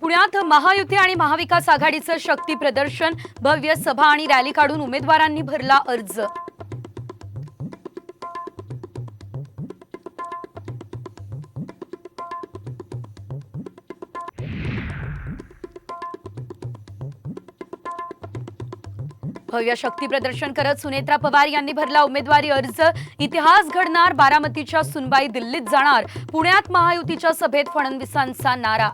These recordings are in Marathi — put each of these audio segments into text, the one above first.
पुण्यात महायुती आणि महाविकास आघाडीचं शक्ती प्रदर्शन, भव्य सभा आणि रॅली काढून उमेदवारांनी भरला अर्ज। भव्य शक्ती प्रदर्शन करत सुनेत्रा पवार यांनी भरला उमेदवारी अर्ज। इतिहास घडणार, बारामतीच्या सुनबाई दिल्लीत जाणार, पुण्यात महायुतीच्या सभेत फडणवीसांचा नारा।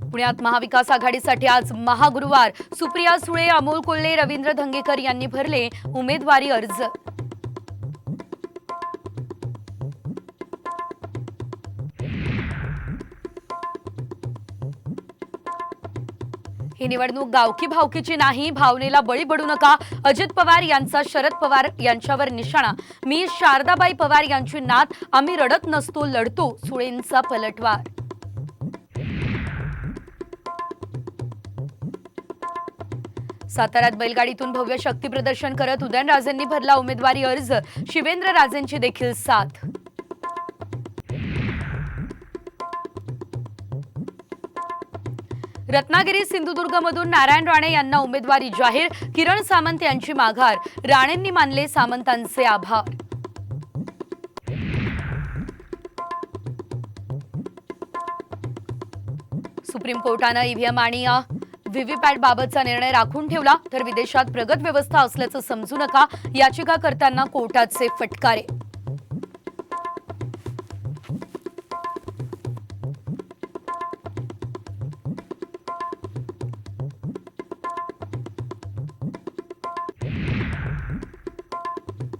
पुण्यात महाविकास आघाडीसाठी आज महागुरुवार, सुप्रिया सुळे, अमोल कोल्हे, रवींद्र धंगेकर यांनी भरले उमेदवारी अर्ज। ही निवडणूक गावकी भावकीची नाही, भावनेला बळी पडू नका, अजित पवार यांचा शरद पवार यांच्यावर निशाणा। मी शारदाबाई पवार यांची नात, आम्ही रडत नसतो, लढतो, सुळेंचा पलटवार। साताऱ्यात बैलगाडीतून भव्य शक्ती प्रदर्शन करत उदयनराजेंनी भरला उमेदवारी अर्ज। शिवेंद्रराजेंची देखील साथ। रत्नागिरी सिंधुदुर्गमधून नारायण राणे यांना उमेदवारी जाहीर, किरण सामंत यांची माघार, राणेंनी मानले सामंतांचे आभार। सुप्रीम कोर्टाने ईव्हीएम आणि व्हीव्हीपॅट बाबतचा निर्णय राखून ठेवला, तर विदेशात प्रगत व्यवस्था असल्याचं समजू नका, याचिकाकर्त्यांना कोर्टाचे फटकारे।